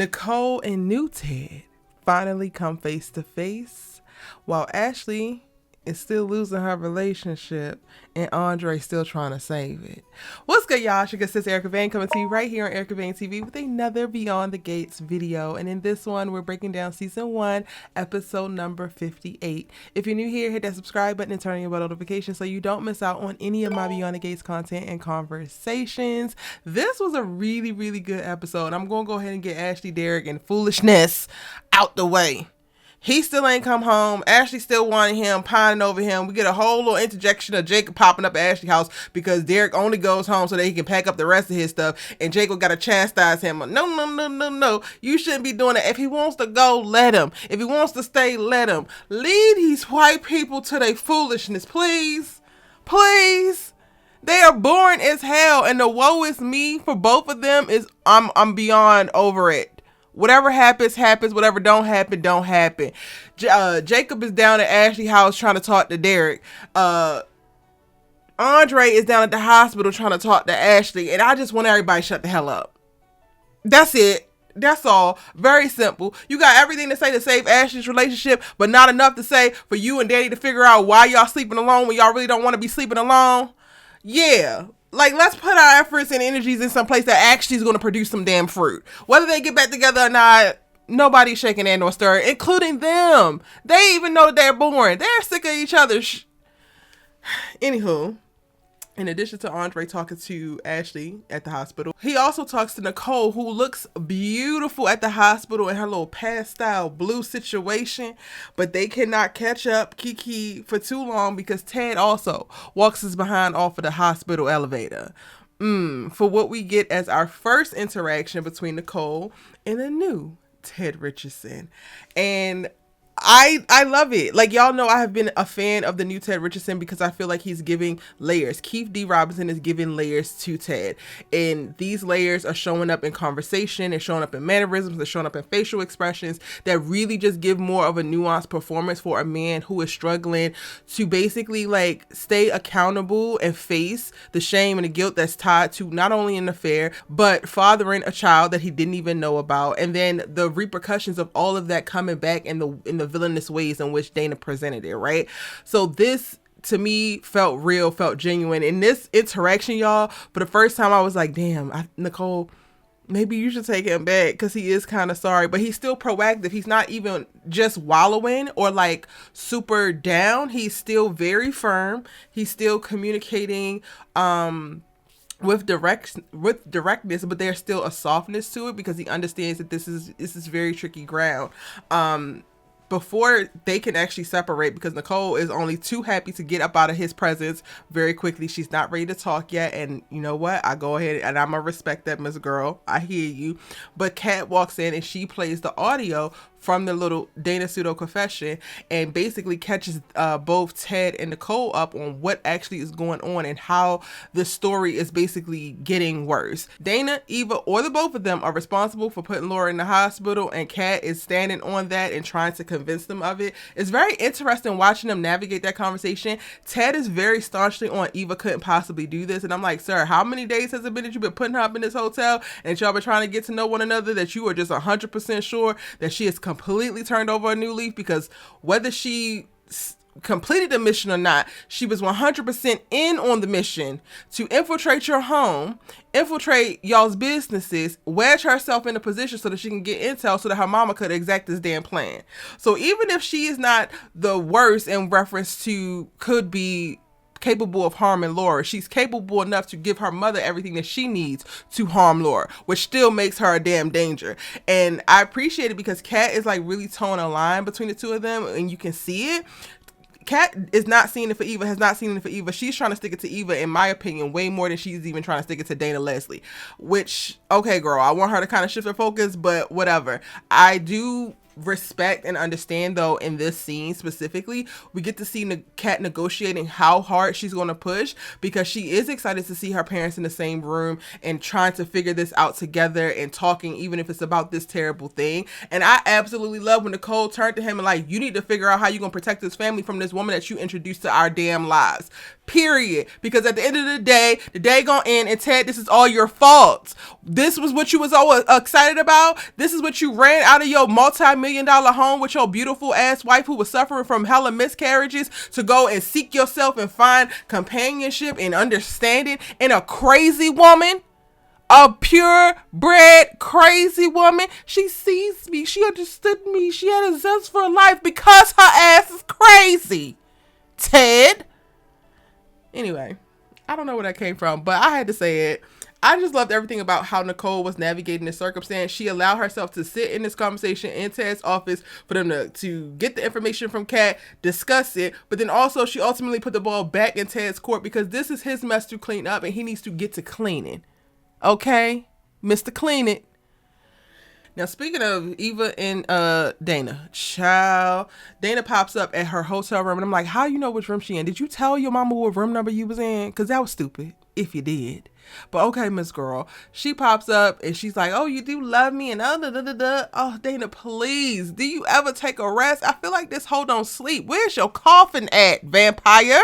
Nicole and new Ted finally come face to face, while Ashley is still losing her relationship and Andre still trying to save it. What's good, y'all? It's your good sis Erica Vane coming to you right here on Erica Vane TV with another Beyond the Gates video. And in this one, we're breaking down season 1, episode number 58. If you're new here, hit that subscribe button and turn on your bell notifications so you don't miss out on any of my Beyond the Gates content and conversations. This was a really, really good episode. I'm going to go ahead and get Ashley, Derek, and foolishness out the way. He still ain't come home. Ashley still wanted him, pining over him. We get a whole little interjection of Jacob popping up at Ashley's house because Derek only goes home so that he can pack up the rest of his stuff. And Jacob got to chastise him. No. You shouldn't be doing that. If he wants to go, let him. If he wants to stay, let him. Lead these white people to their foolishness, please. Please. They are boring as hell. And the woe is me for both of them is I'm beyond over it. Whatever happens, happens. Whatever don't happen, don't happen. Jacob is down at Ashley's house trying to talk to Derek. Andre is down at the hospital trying to talk to Ashley. And I just want everybody to shut the hell up. That's it. That's all. Very simple. You got everything to say to save Ashley's relationship, but not enough to say for you and Dani to figure out why y'all sleeping alone when y'all really don't want to be sleeping alone. Yeah. Like, let's put our efforts and energies in some place that actually is going to produce some damn fruit. Whether they get back together or not, nobody's shaking hand nor stirring, including them. They even know that they're boring. They're sick of each other. Anywho, in addition to Andre talking to Ashley at the hospital, he also talks to Nicole, who looks beautiful at the hospital in her little pastel blue situation, but they cannot catch up Kiki for too long because Ted also walks his behind off of the hospital elevator. For what we get as our first interaction between Nicole and a new Ted Richardson. And I love it. Like, y'all know I have been a fan of the new Ted Richardson because I feel like he's giving layers. Keith D. Robinson is giving layers to Ted. And these layers are showing up in conversation. They're showing up in mannerisms. They're showing up in facial expressions that really just give more of a nuanced performance for a man who is struggling to basically, like, stay accountable and face the shame and the guilt that's tied to not only an affair, but fathering a child that he didn't even know about. And then the repercussions of all of that coming back in the villainous ways in which Dana presented it, right? So this, to me, felt real, felt genuine. In this interaction, y'all, for the first time, I was like, damn, Nicole, maybe you should take him back because he is kind of sorry, but he's still proactive. He's not even just wallowing or like super down. He's still very firm. He's still communicating, with directness, but there's still a softness to it because he understands that this is very tricky ground. Before they can actually separate, because Nicole is only too happy to get up out of his presence very quickly. She's not ready to talk yet. And you know what? I go ahead and I'm going to respect that, Miss Girl. I hear you. But Kat walks in and she plays the audio from the little Dana pseudo confession and basically catches both Ted and Nicole up on what actually is going on and how the story is basically getting worse. Dana, Eva, or the both of them are responsible for putting Laura in the hospital, and Kat is standing on that and trying to convince them of it. It's very interesting watching them navigate that conversation. Ted is very staunchly on Eva couldn't possibly do this, and I'm like, sir, how many days has it been that you've been putting her up in this hotel and y'all been trying to get to know one another that you are just 100% sure that she is completely turned over a new leaf? Because whether she completed the mission or not, she was 100% in on the mission to infiltrate your home, infiltrate y'all's businesses, wedge herself in a position so that she can get intel so that her mama could exact this damn plan. So even if she is not the worst in reference to could be capable of harming Laura, she's capable enough to give her mother everything that she needs to harm Laura, which still makes her a damn danger. And I appreciate it because Kat is like really towing a line between the two of them, and you can see it. Kat is not seeing it for Eva, has not seen it for Eva. She's trying to stick it to Eva, in my opinion, way more than she's even trying to stick it to Dana Leslie, which, okay, girl, I want her to kind of shift her focus, but whatever. I do respect and understand, though, in this scene specifically, we get to see Kat negotiating how hard she's going to push, because she is excited to see her parents in the same room and trying to figure this out together and talking, even if it's about this terrible thing. And I absolutely love when Nicole turned to him and like, you need to figure out how you're going to protect this family from this woman that you introduced to our damn lives. Period. Because at the end of the day gonna end, and Ted, this is all your fault. This was what you was all excited about. This is what you ran out of your multi-million-dollar home with your beautiful ass wife who was suffering from hella miscarriages to go and seek yourself and find companionship and understanding in a crazy woman. A purebred crazy woman. She sees me. She understood me. She had a zest for life because her ass is crazy. Ted. Anyway, I don't know where that came from, but I had to say it. I just loved everything about how Nicole was navigating this circumstance. She allowed herself to sit in this conversation in Ted's office for them to get the information from Kat, discuss it, but then also she ultimately put the ball back in Ted's court because this is his mess to clean up and he needs to get to cleaning. Okay? Mr. Clean It. Now, speaking of Eva and Dana, child, Dana pops up at her hotel room, and I'm like, how you know which room she in? Did you tell your mama what room number you was in? Because that was stupid, if you did. But okay, Miss Girl. She pops up, and she's like, oh, you do love me, and Oh, Dana, please, do you ever take a rest? I feel like this hoe don't sleep. Where's your coffin at, vampire?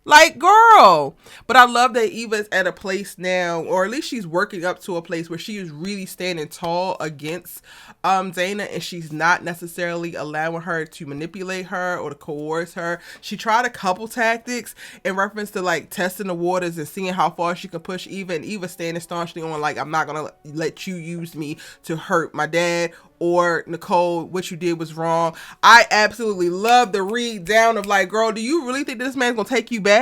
Like, girl. But I love that Eva's at a place now, or at least she's working up to a place where she is really standing tall against Dana, and she's not necessarily allowing her to manipulate her or to coerce her. She tried a couple tactics in reference to like testing the waters and seeing how far she could push Eva, and Eva standing staunchly on like, I'm not gonna let you use me to hurt my dad, or Nicole, what you did was wrong. I absolutely love the read down of like, girl, do you really think this man's gonna take you back?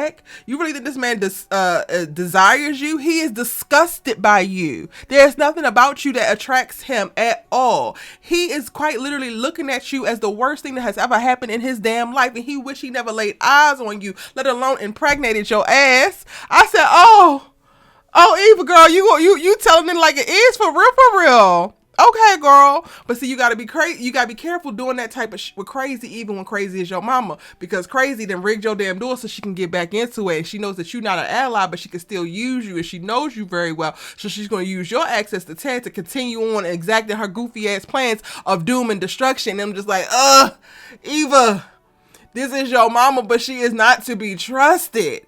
You really think this man desires you? He is disgusted by you. There's nothing about you that attracts him at all. He is quite literally looking at you as the worst thing that has ever happened in his damn life, and he wish he never laid eyes on you, let alone impregnated your ass. I said, oh, Eva, girl, you telling it like it is for real. Okay, girl. But see, you gotta be crazy. You gotta be careful doing that type of shit with crazy, even when crazy is your mama, because crazy then rigged your damn door so she can get back into it. And she knows that you're not an ally, but she can still use you, and she knows you very well. So she's gonna use your access to Ted to continue on exacting her goofy ass plans of doom and destruction. And I'm just like, Eva, this is your mama, but she is not to be trusted.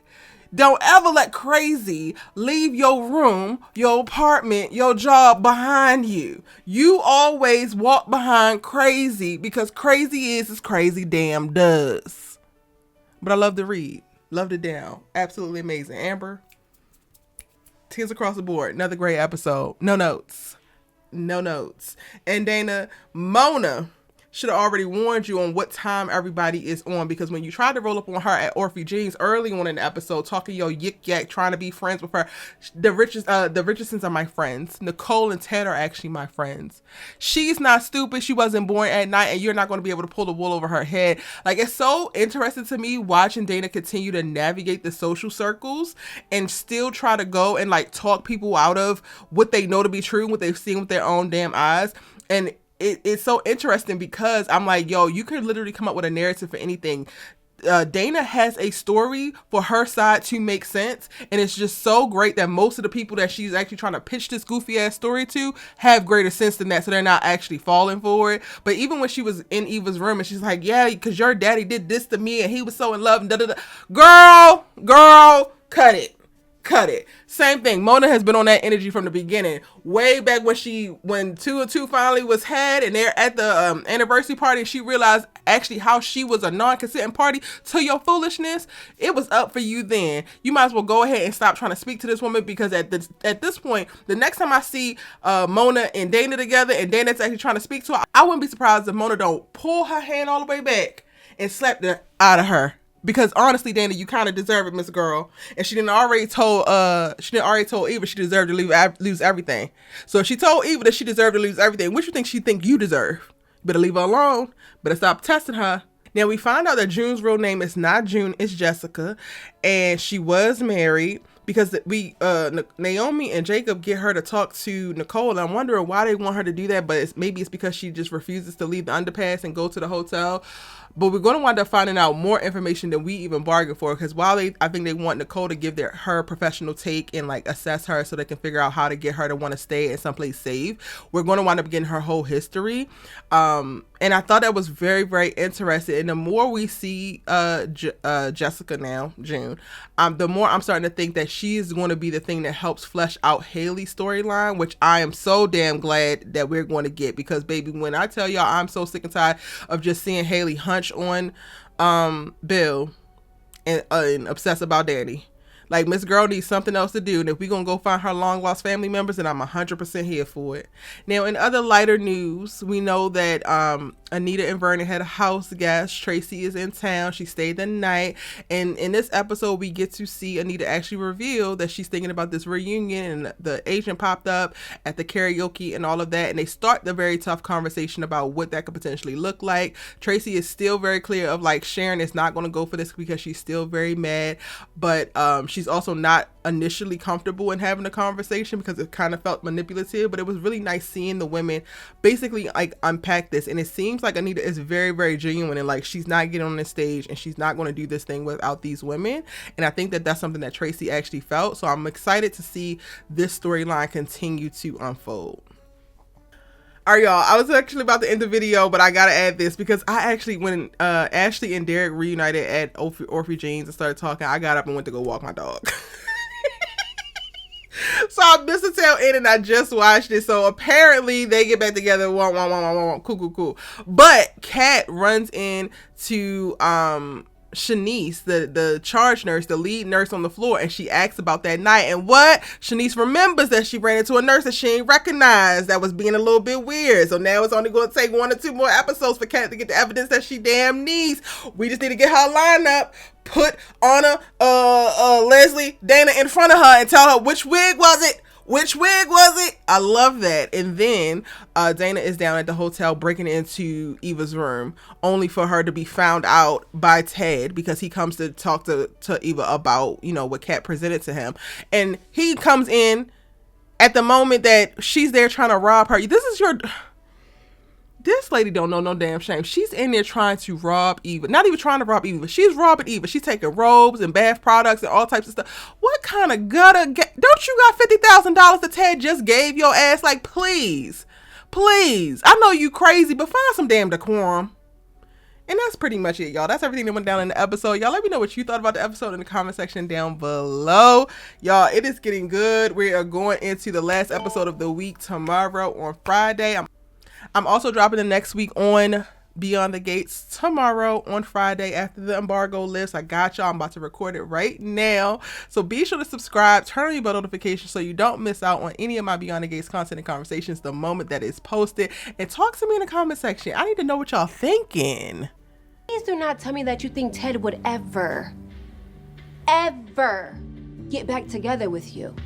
Don't ever let crazy leave your room, your apartment, your job behind you. You always walk behind crazy, because crazy is as crazy damn does. But I love to read. Loved it down. Absolutely amazing. Amber, tears across the board. Another great episode. No notes. And Dana, Mona should have already warned you on what time everybody is on, because when you tried to roll up on her at Orphe Jeans early on in the episode, talking your yik yak, trying to be friends with her, the Richardsons are my friends. Nicole and Ted are actually my friends. She's not stupid. She wasn't born at night, and you're not going to be able to pull the wool over her head. Like, it's so interesting to me watching Dana continue to navigate the social circles and still try to go and like talk people out of what they know to be true, what they've seen with their own damn eyes. And it's so interesting because I'm like, yo, you could literally come up with a narrative for anything. Dana has a story for her side to make sense, and it's just so great that most of the people that she's actually trying to pitch this goofy ass story to have greater sense than that, so they're not actually falling for it. But even when she was in Eva's room and she's like, yeah, because your daddy did this to me and he was so in love, and girl, cut it. Same thing. Mona has been on that energy from the beginning. Way back when 202 finally was had, and they're at the anniversary party, and she realized actually how she was a non-consenting party to your foolishness. It was up for you then. You might as well go ahead and stop trying to speak to this woman, because at this point, the next time I see Mona and Dana together, and Dana's actually trying to speak to her, I wouldn't be surprised if Mona don't pull her hand all the way back and slap the out of her. Because honestly, Dana, you kind of deserve it, Miss Girl. And she didn't already told Eva she deserved to lose everything. So if she told Eva that she deserved to lose everything, what you think you deserve? Better leave her alone. Better stop testing her. Now we find out that June's real name is not June, it's Jessica. And she was married because Naomi and Jacob get her to talk to Nicole, and I'm wondering why they want her to do that, but maybe it's because she just refuses to leave the underpass and go to the hotel. But we're going to wind up finding out more information than we even bargained for, because while I think they want Nicole to give her professional take and like assess her so they can figure out how to get her to want to stay in someplace safe, we're going to wind up getting her whole history. And I thought that was very, very interesting. And the more we see Jessica now, June, the more I'm starting to think that she is going to be the thing that helps flesh out Haley's storyline, which I am so damn glad that we're going to get, because baby, when I tell y'all I'm so sick and tired of just seeing Haley hunch on Bill and obsess about Dani. Like, Miss Girl needs something else to do, and if we're going to go find her long-lost family members, then I'm 100% here for it. Now, in other lighter news, we know that Anita and Vernon had a house guest. Tracy is in town. She stayed the night, and in this episode, we get to see Anita actually reveal that she's thinking about this reunion, and the agent popped up at the karaoke and all of that, and they start the very tough conversation about what that could potentially look like. Tracy is still very clear of, like, Sharon is not going to go for this because she's still very mad, but she's also not initially comfortable in having a conversation because it kind of felt manipulative. But it was really nice seeing the women basically like unpack this, and it seems like Anita is very, very genuine, and like she's not getting on the stage and she's not going to do this thing without these women. And I think that that's something that Tracy actually felt, so I'm excited to see this storyline continue to unfold. All right, y'all, I was actually about to end the video, but I gotta add this because I actually, when Ashley and Derek reunited at Orphe Jeans and started talking, I got up and went to go walk my dog. So I missed the tail end and I just watched it. So apparently they get back together. Cool. But Kat runs in to Shanice, the charge nurse, the lead nurse on the floor, and she asks about that night. And what? Shanice remembers that she ran into a nurse that she ain't recognized that was being a little bit weird. So now it's only going to take 1 or 2 more episodes for Kat to get the evidence that she damn needs. We just need to get her lineup, put Anna, Leslie, Dana in front of her and tell her which wig was it. Which wig was it? I love that. And then Dana is down at the hotel breaking into Eva's room, only for her to be found out by Ted because he comes to talk to Eva about, you know, what Kat presented to him. And he comes in at the moment that she's there trying to rob her. This lady don't know no damn shame. She's in there trying to rob Eva. Not even trying to rob Eva. She's robbing Eva. She's taking robes and bath products and all types of stuff. What kind of don't you got $50,000 that Ted just gave your ass? Like, please. I know you crazy, but find some damn decorum. And that's pretty much it, y'all. That's everything that went down in the episode. Y'all let me know what you thought about the episode in the comment section down below. Y'all, it is getting good. We are going into the last episode of the week tomorrow on Friday. I'm also dropping the next week on Beyond the Gates tomorrow on Friday after the embargo lifts. I got y'all. I'm about to record it right now. So be sure to subscribe, turn on your bell notifications so you don't miss out on any of my Beyond the Gates content and conversations the moment that it's posted. And talk to me in the comment section. I need to know what y'all thinking. Please do not tell me that you think Ted would ever get back together with you.